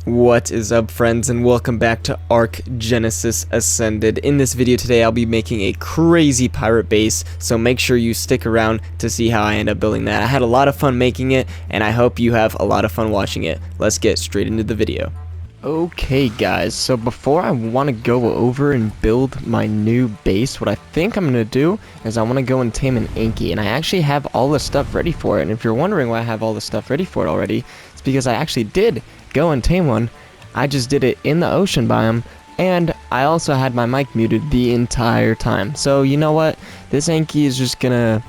What is up, friends, and welcome back to ASA Genesis Ascended. In this video today I'll be making a crazy pirate base, so make sure you stick around to see how I end up building that. I had a lot of fun making it, and I hope you have a lot of fun watching it. Let's get straight into the video. Okay guys, so before I want to go over and build my new base, what I think I'm going to do is I want to go and tame an Anky, and I actually have all the stuff ready for it. And if you're wondering why I have all the stuff ready for it already, it's because I actually did go and tame one. I just did it in the ocean biome, and I also had my mic muted the entire time. So you know what, this Anky is just gonna,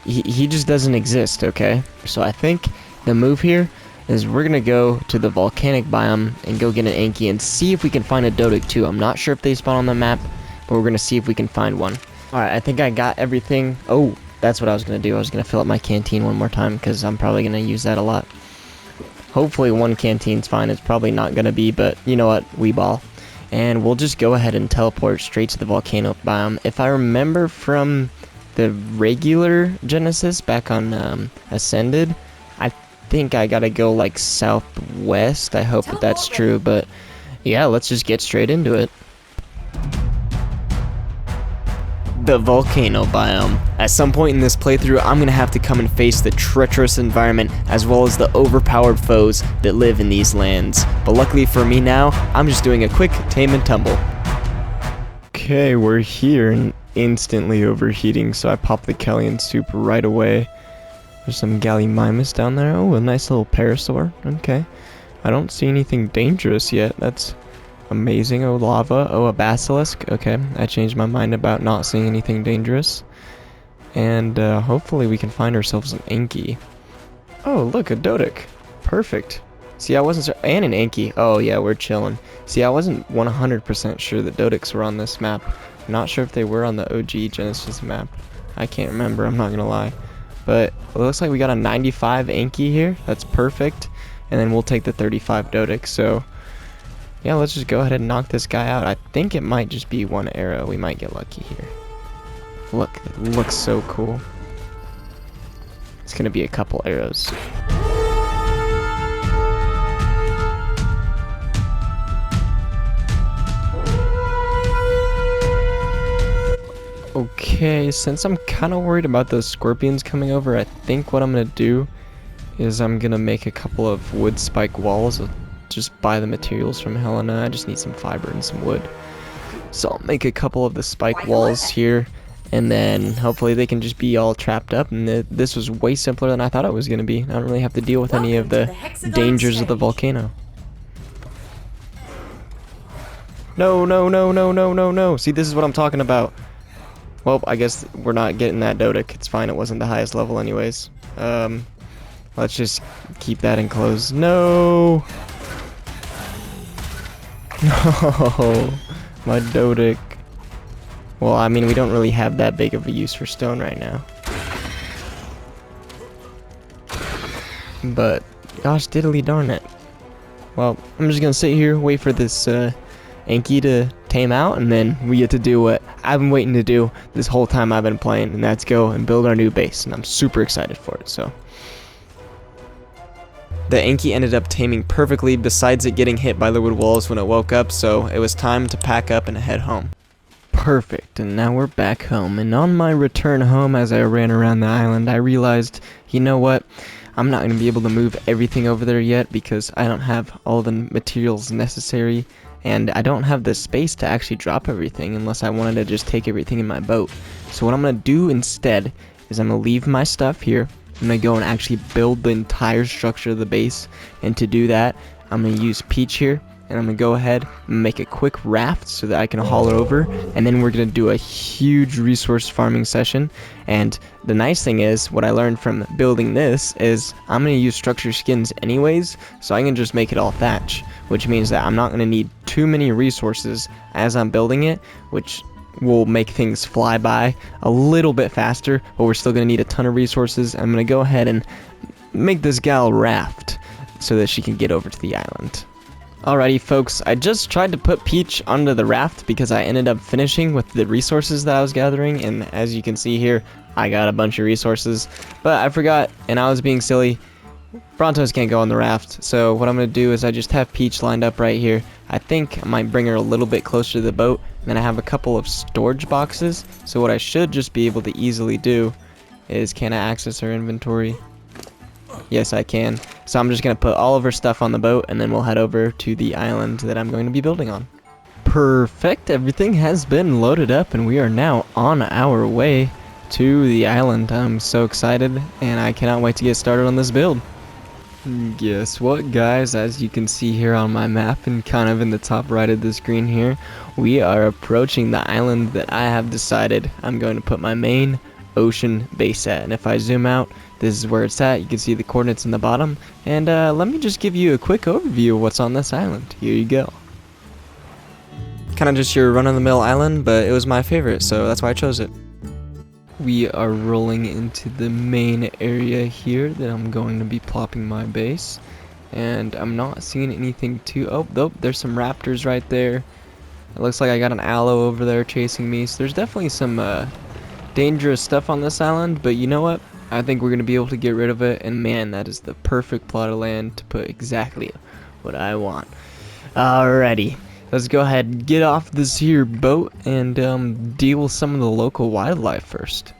he just doesn't exist, okay? So I think the move here is we're gonna go to the volcanic biome and go get an Anky and see if we can find a Dodic too. I'm not sure if they spawn on the map, but we're gonna see if we can find one. Alright, I think I got everything. Oh, that's what I was gonna do. I was gonna fill up my canteen one more time because I'm probably gonna use that a lot. Hopefully one canteen's fine. It's probably not gonna be, but you know what, we ball. And we'll just go ahead and teleport straight to the volcano biome. If I remember from the regular Genesis back on Ascended, I think I gotta go like southwest. I hope that that's true, but yeah, let's just get straight into it. The volcano biome. At some point in this playthrough, I'm gonna have to come and face the treacherous environment as well as the overpowered foes that live in these lands. But luckily for me now, I'm just doing a quick tame and tumble. Okay, we're here and instantly overheating, so I pop the Kellion soup right away. There's some Gallimimus down there. Oh, a nice little parasaur. Okay. I don't see anything dangerous yet. That's amazing. Oh, lava. Oh, a basilisk. Okay, I changed my mind about not seeing anything dangerous. And hopefully we can find ourselves an Anky. Oh, look, a Dodic. Perfect. See, I wasn't and an Anky. Oh, yeah, we're chilling. See, I wasn't 100% sure that Dodics were on this map. I'm not sure if they were on the OG Genesis map. I can't remember, I'm not gonna lie. But it looks like we got a 95 Anky here. That's perfect. And then we'll take the 35 Dodic. So yeah, let's just go ahead and knock this guy out. I think it might just be one arrow. We might get lucky here. Look, it looks so cool. It's gonna be a couple arrows. Okay, since I'm kind of worried about those scorpions coming over, I think what I'm gonna do is I'm gonna make a couple of wood spike walls. Just buy the materials from Helena. I just need some fiber and some wood. So I'll make a couple of the spike walls here, and then hopefully they can just be all trapped up. And this was way simpler than I thought it was gonna be. I don't really have to deal with any of the dangers of the volcano. No, no, no, no, no, no, no. See, this is what I'm talking about. Well, I guess we're not getting that Dodic. It's fine, it wasn't the highest level anyways. Let's just keep that enclosed. No! No! My Dodic. Well, I mean, we don't really have that big of a use for stone right now. But, gosh diddly darn it. Well, I'm just gonna sit here, wait for this Anky to tame out, and then we get to do what I've been waiting to do this whole time I've been playing, and that's go and build our new base, and I'm super excited for it. So the Anky ended up taming perfectly, besides it getting hit by the wood walls when it woke up, so it was time to pack up and head home. Perfect, and now we're back home, and on my return home as I ran around the island, I realized, you know what, I'm not going to be able to move everything over there yet because I don't have all the materials necessary, and I don't have the space to actually drop everything unless I wanted to just take everything in my boat. So what I'm going to do instead is I'm going to leave my stuff here. I'm going to go and actually build the entire structure of the base, and to do that, I'm going to use Peach here, and I'm going to go ahead and make a quick raft so that I can haul it over, and then we're going to do a huge resource farming session. And the nice thing is, what I learned from building this is I'm going to use structure skins anyways, so I can just make it all thatch, which means that I'm not going to need too many resources as I'm building it, which will make things fly by a little bit faster, but we're still going to need a ton of resources. I'm going to go ahead and make this gal raft so that she can get over to the island. Alrighty folks, I just tried to put Peach onto the raft because I ended up finishing with the resources that I was gathering, and as you can see here, I got a bunch of resources, but I forgot, and I was being silly, Brontos can't go on the raft, so what I'm going to do is I just have Peach lined up right here. I think I might bring her a little bit closer to the boat, and then I have a couple of storage boxes, so what I should just be able to easily do is, can I access her inventory? Yes, I can. So I'm just going to put all of her stuff on the boat, and then we'll head over to the island that I'm going to be building on. Perfect, everything has been loaded up, and we are now on our way to the island. I'm so excited, and I cannot wait to get started on this build. Guess what, guys? As you can see here on my map and kind of in the top right of the screen here, we are approaching the island that I have decided I'm going to put my main ocean base at. And if I zoom out, this is where it's at. You can see the coordinates in the bottom, and let me just give you a quick overview of what's on this island. Here you go. Kind of just your run-of-the-mill island, but it was my favorite, so that's why I chose it. We are rolling into the main area here that I'm going to be plopping my base, and I'm not seeing anything too. Oh, there's some raptors right there. It looks like I got an aloe over there chasing me, so there's definitely some dangerous stuff on this island, but you know what? I think we're going to be able to get rid of it, and man, that is the perfect plot of land to put exactly what I want. Alrighty. Let's go ahead and get off this here boat and deal with some of the local wildlife first.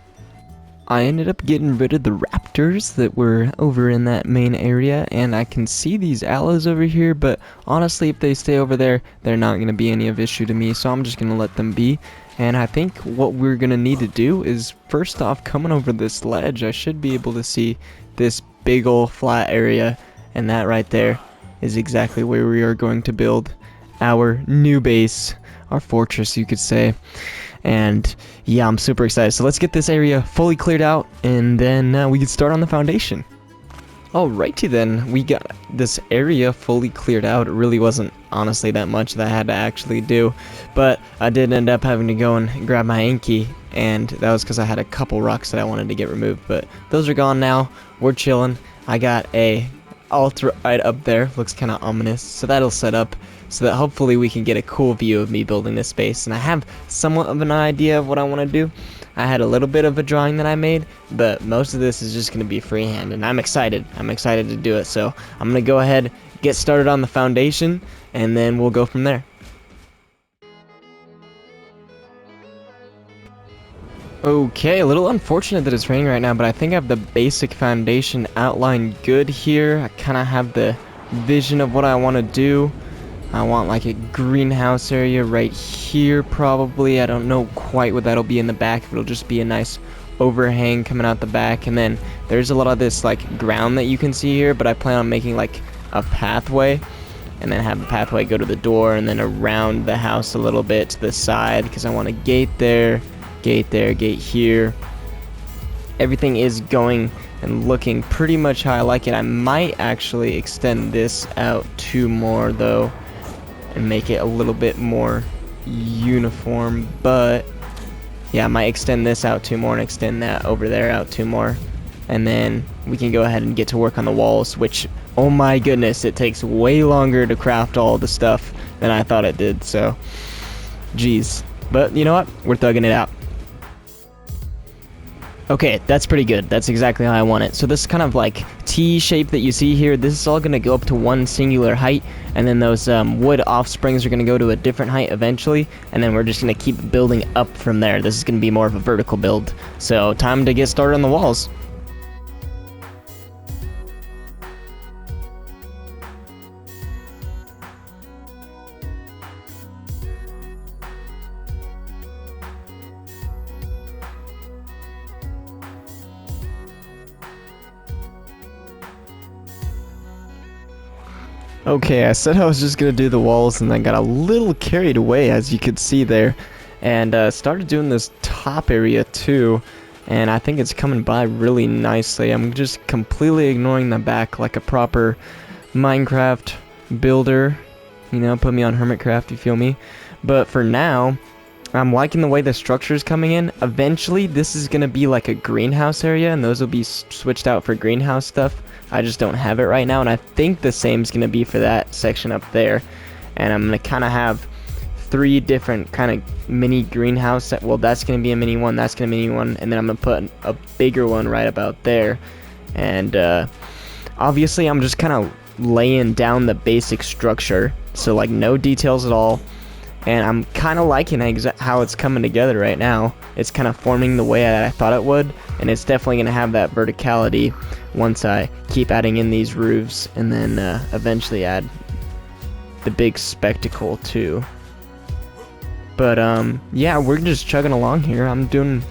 I ended up getting rid of the raptors that were over in that main area, and I can see these aloes over here, but honestly if they stay over there, they're not going to be any of issue to me, so I'm just going to let them be. And I think what we're going to need to do is, first off, coming over this ledge, I should be able to see this big ol' flat area, and that right there is exactly where we are going to build our new base, our fortress you could say. And yeah, I'm super excited. So let's get this area fully cleared out, and then we can start on the foundation. Alrighty then, we got this area fully cleared out. It really wasn't honestly that much that I had to actually do, but I did end up having to go and grab my Anky, and that was because I had a couple rocks that I wanted to get removed, but those are gone now. We're chilling. I got a altar right up there, looks kind of ominous, so that'll set up so that hopefully we can get a cool view of me building this base. And I have somewhat of an idea of what I want to do. I had a little bit of a drawing that I made, but most of this is just going to be freehand, and I'm excited to do it. So I'm going to go ahead, get started on the foundation, and then we'll go from there. Okay, a little unfortunate that it's raining right now, but I think I have the basic foundation outlined good here. I kind of have the vision of what I want to do. I want like a greenhouse area right here probably. I don't know quite what that'll be in the back, if it'll just be a nice overhang coming out the back. And then there's a lot of this like ground that you can see here, but I plan on making like a pathway, and then have the pathway go to the door and then around the house a little bit to the side, because I want a gate there, gate here. Everything is going and looking pretty much how I like it. I might actually extend this out 2 more though, and make it a little bit more uniform, but yeah, I might extend this out 2 more and extend that over there out 2 more, and then we can go ahead and get to work on the walls, which, oh my goodness, it takes way longer to craft all the stuff than I thought it did, so geez, but you know what, we're thugging it out. Okay, that's pretty good. That's exactly how I want it. So this kind of like T shape that you see here, this is all going to go up to one singular height, and then those wood offsprings are going to go to a different height eventually, and then we're just going to keep building up from there. This is going to be more of a vertical build. So time to get started on the walls. Okay, I said I was just gonna do the walls, and I got a little carried away, as you could see there, and started doing this top area too, and I think it's coming by really nicely. I'm just completely ignoring the back like a proper Minecraft builder, you know, put me on Hermitcraft, you feel me? But for now, I'm liking the way the structure is coming in. Eventually, this is going to be like a greenhouse area, and those will be switched out for greenhouse stuff. I just don't have it right now, and I think the same is going to be for that section up there. And I'm going to kind of have 3 different kind of mini greenhouse. Well, that's going to be a mini one, that's going to be a mini one, and then I'm going to put a bigger one right about there. And obviously I'm just kind of laying down the basic structure, so like no details at all, and I'm kind of liking how it's coming together right now. It's kind of forming the way that I thought it would, and it's definitely going to have that verticality once I keep adding in these roofs, and then eventually add the big spectacle too. But yeah, we're just chugging along here. I'm doing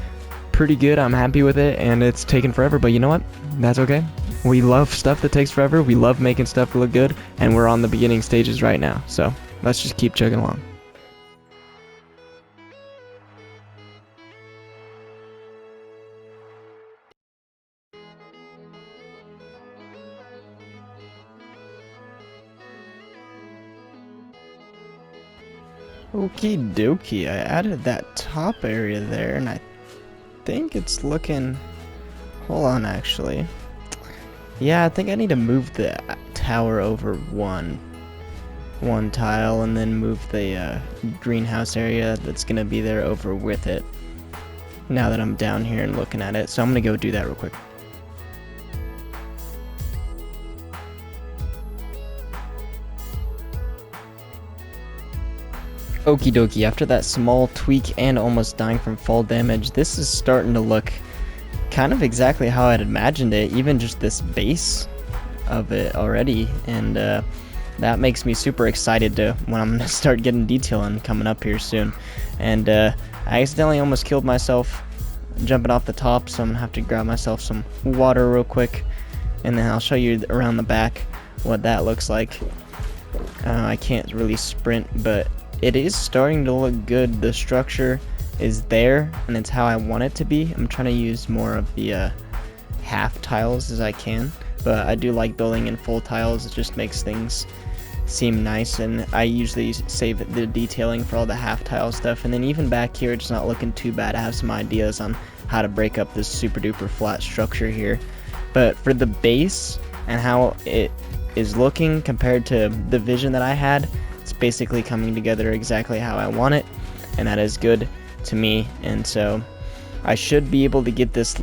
pretty good. I'm happy with it, and it's taking forever, but you know what? That's okay. We love stuff that takes forever. We love making stuff look good, and we're on the beginning stages right now, so let's just keep chugging along. Okie dokie, I added that top area there, and I think it's looking... Hold on, actually. Yeah, I think I need to move the tower over one tile, and then move the greenhouse area that's gonna be there over with it, now that I'm down here and looking at it. So I'm gonna go do that real quick. Okie dokie, after that small tweak and almost dying from fall damage, this is starting to look kind of exactly how I'd imagined it, even just this base of it already, and that makes me super excited to when I'm gonna start getting detailing coming up here soon. And I accidentally almost killed myself jumping off the top, so I'm gonna have to grab myself some water real quick, and then I'll show you around the back what that looks like. I can't really sprint, but it is starting to look good. The structure is there, and it's how I want it to be. I'm trying to use more of the half tiles as I can, but I do like building in full tiles. It just makes things seem nice, and I usually save the detailing for all the half tile stuff. And then even back here, it's not looking too bad. I have some ideas on how to break up this super duper flat structure here, but for the base and how it is looking compared to the vision that I had, it's basically coming together exactly how I want it, and that is good to me. And so I should be able to get this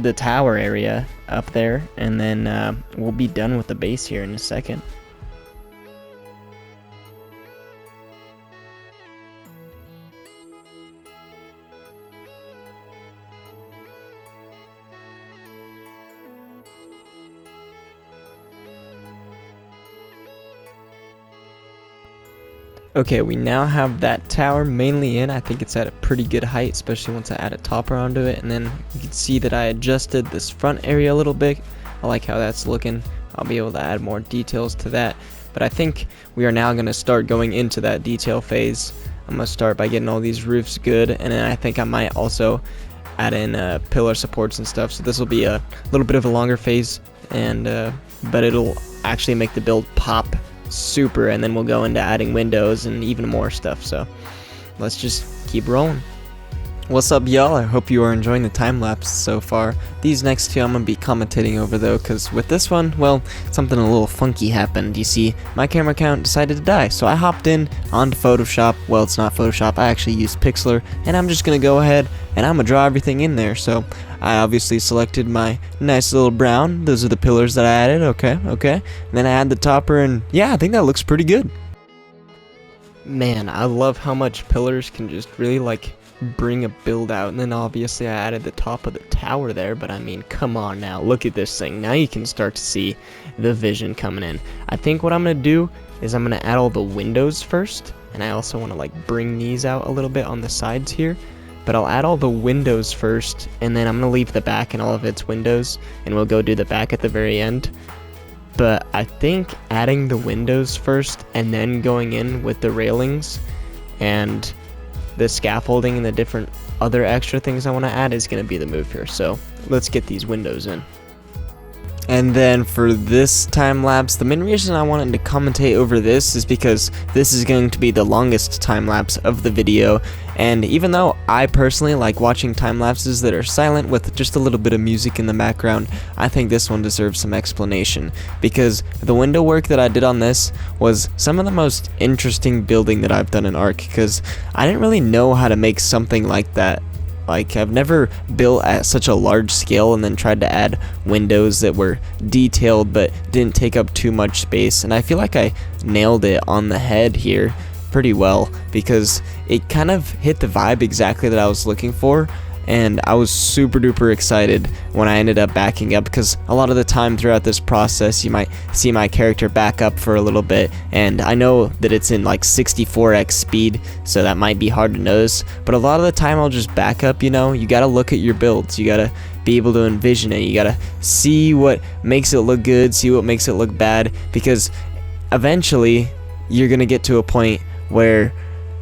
the tower area up there, and then we'll be done with the base here in a second. Okay, we now have that tower mainly in. I think it's at a pretty good height, especially once I add a topper onto it. And then you can see that I adjusted this front area a little bit. I like how that's looking. I'll be able to add more details to that. But I think we are now going to start going into that detail phase. I'm going to start by getting all these roofs good, and then I think I might also add in pillar supports and stuff. So this will be a little bit of a longer phase, and but it'll actually make the build pop super, and then we'll go into adding windows and even more stuff. So let's just keep rolling. What's up, y'all? I hope you are enjoying the time lapse so far. These next two I'm gonna be commentating over though, because with this one, well, something a little funky happened. You see, my camera account decided to die, so I hopped in onto Photoshop. Well, it's not Photoshop, I actually used Pixlr, and I'm just gonna go ahead and I'm gonna draw everything in there. So I obviously selected my nice little brown. Those are the pillars that I added. Okay. And then I add the topper, and yeah, I think that looks pretty good. Man, I love how much pillars can just really like bring a build out. And then obviously I added the top of the tower there, but I mean, come on now, look at this thing. Now you can start to see the vision coming in. I think what I'm gonna do is I'm gonna add all the windows first, and I also want to like bring these out a little bit on the sides here, but I'll add all the windows first, and then I'm gonna leave the back and all of its windows, and we'll go do the back at the very end. But I think adding the windows first and then going in with the railings and the scaffolding and the different other extra things I want to add is going to be the move here. So let's get these windows in. And then for this time lapse, the main reason I wanted to commentate over this is because this is going to be the longest time lapse of the video. And even though I personally like watching time lapses that are silent with just a little bit of music in the background, I think this one deserves some explanation, because the window work that I did on this was some of the most interesting building that I've done in Ark, because I didn't really know how to make something like that Like, I've never built at such a large scale and then tried to add windows that were detailed but didn't take up too much space, and I feel like I nailed it on the head here pretty well, because it kind of hit the vibe exactly that I was looking for. And I was super duper excited when I ended up backing up, because a lot of the time throughout this process you might see my character back up for a little bit, and I know that it's in like 64x speed, so that might be hard to notice, but a lot of the time I'll just back up. You know, you gotta look at your builds, you gotta be able to envision it, you gotta see what makes it look good, see what makes it look bad, because eventually you're gonna get to a point where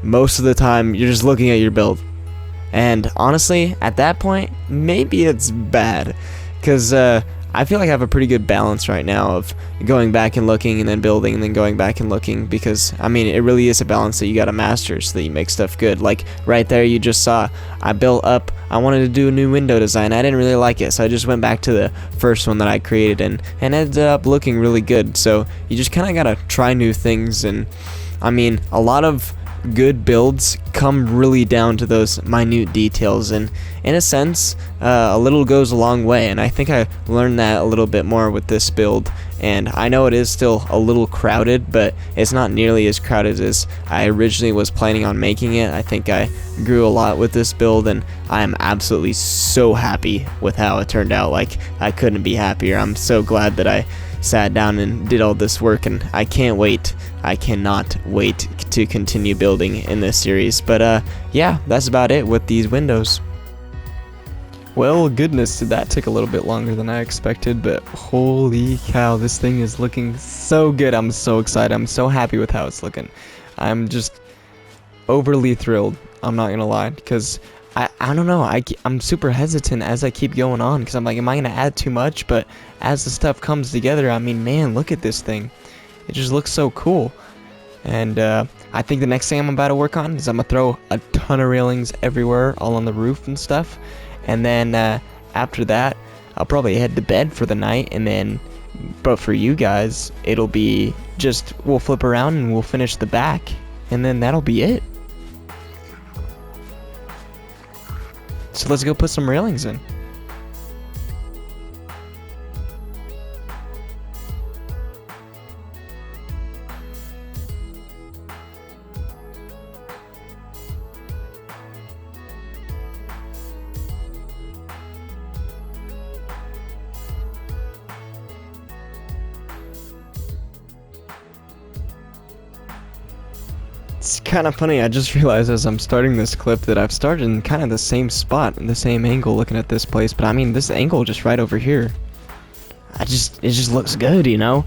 most of the time you're just looking at your build. And honestly, at that point, maybe it's bad, because I feel like I have a pretty good balance right now of going back and looking and then building and then going back and looking, because I mean, it really is a balance that you gotta master so that you make stuff good. Like right there, you just saw I built up, I wanted to do a new window design, I didn't really like it, so I just went back to the first one that I created and ended up looking really good. So you just kind of gotta try new things, and I mean, a lot of good builds come really down to those minute details, and in a sense a little goes a long way, and I think I learned that a little bit more with this build. And I know it is still a little crowded, but it's not nearly as crowded as I originally was planning on making it. I think I grew a lot with this build, and I am absolutely so happy with how it turned out. Like, I couldn't be happier. I'm so glad that I sat down and did all this work, and I can't wait. I cannot wait to continue building in this series. But yeah, that's about it with these windows. Well, goodness, that took a little bit longer than I expected, but holy cow, this thing is looking so good. I'm so excited. I'm so happy with how it's looking. I'm just overly thrilled, I'm not gonna lie, because I don't know, I'm super hesitant as I keep going on, because I'm like, am I gonna add too much? But as the stuff comes together, I mean, man, look at this thing. It just looks so cool. And I think the next thing I'm about to work on is I'm gonna throw a ton of railings everywhere, all on the roof and stuff. And then after that, I'll probably head to bed for the night, and then, but for you guys, it'll be just, we'll flip around and we'll finish the back, and then that'll be it. So let's go put some railings in. It's kind of funny, I just realized as I'm starting this clip that I've started in kind of the same spot, in the same angle looking at this place, but I mean, this angle just right over here. It just looks good, you know?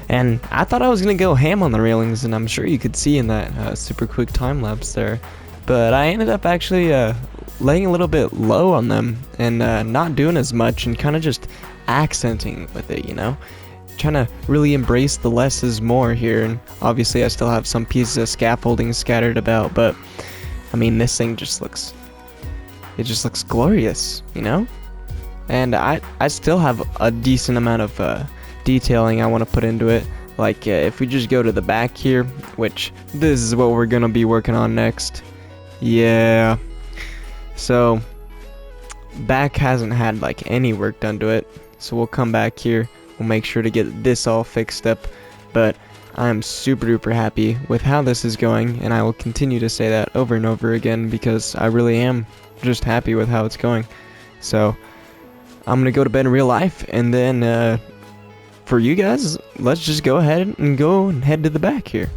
And I thought I was gonna go ham on the railings, and I'm sure you could see in that super quick time lapse there, but I ended up actually laying a little bit low on them, and not doing as much, and kind of just accenting with it, you know? Trying to really embrace the less is more here. And obviously I still have some pieces of scaffolding scattered about, but I mean, this thing just looks, it just looks glorious, you know? And I still have a decent amount of detailing I want to put into it. Like if we just go to the back here, which this is what we're gonna be working on next. Yeah, so back hasn't had like any work done to it, so we'll come back here. We'll make sure to get this all fixed up, but I'm super duper happy with how this is going, and I will continue to say that over and over again, because I really am just happy with how it's going. So I'm gonna go to bed in real life, and then for you guys, let's just go ahead and head to the back here.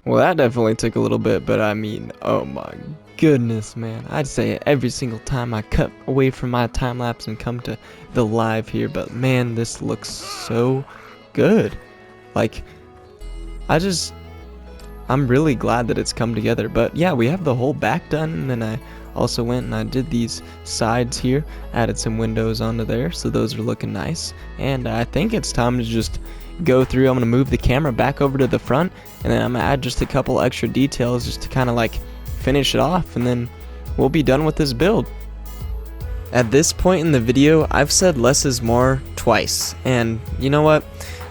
Well, that definitely took a little bit, but I mean, oh my goodness, man. I'd say it every single time I cut away from my time lapse and come to the live here, but man, this looks so good. Like, I'm really glad that it's come together. But yeah, we have the whole back done, and then I also went and I did these sides here, added some windows onto there, so those are looking nice. And I think it's time to just go through. I'm gonna move the camera back over to the front, and then I'm gonna add just a couple extra details just to kind of like finish it off, and then we'll be done with this build. At this point in the video, I've said less is more twice, and you know what?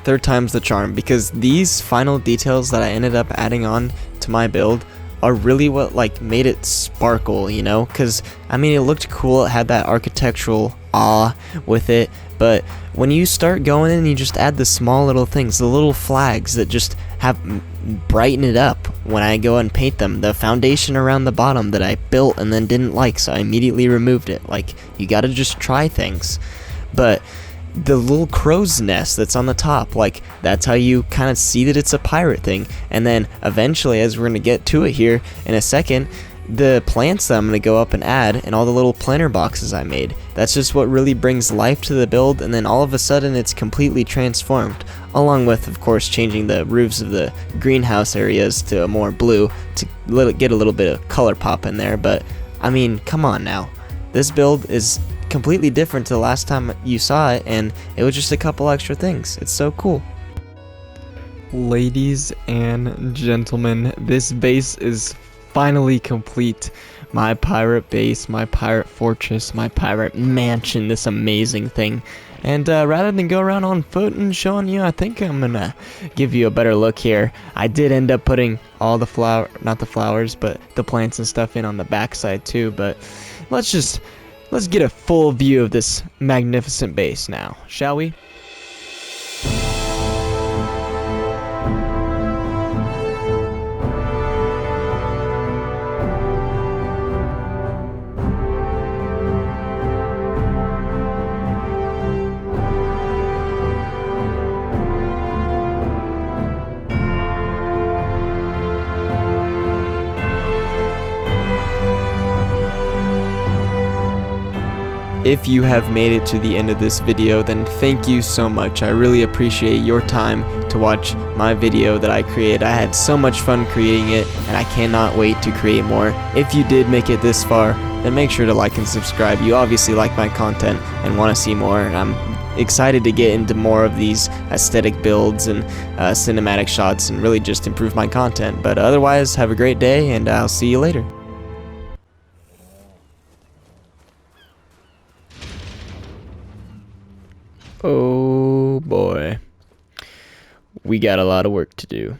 Third time's the charm, because these final details that I ended up adding on to my build are really what like made it sparkle, you know? Because I mean, it looked cool, it had that architectural awe with it, but when you start going in and you just add the small little things, the little flags that just have brighten it up when I go and paint them, the foundation around the bottom that I built and then didn't like, so I immediately removed it. Like, you gotta just try things. But the little crow's nest that's on the top, like, that's how you kind of see that it's a pirate thing. And then eventually, as we're going to get to it here in a second, the plants that I'm going to go up and add, and all the little planter boxes I made, that's just what really brings life to the build. And then all of a sudden it's completely transformed, along with of course changing the roofs of the greenhouse areas to a more blue to get a little bit of color pop in there. But I mean, come on now, this build is completely different to the last time you saw it, and it was just a couple extra things. It's so cool. Ladies and gentlemen, this base is finally complete. My pirate base, my pirate fortress, my pirate mansion, this amazing thing. And rather than go around on foot and showing you, I think I'm gonna give you a better look here. I did end up putting all the not the flowers, but the plants and stuff in on the backside too. But let's get a full view of this magnificent base now, shall we? If you have made it to the end of this video, then thank you so much. I really appreciate your time to watch my video that I created. I had so much fun creating it, and I cannot wait to create more. If you did make it this far, then make sure to like and subscribe. You obviously like my content and want to see more, and I'm excited to get into more of these aesthetic builds and cinematic shots and really just improve my content. But otherwise, have a great day, and I'll see you later. Oh boy, we got a lot of work to do.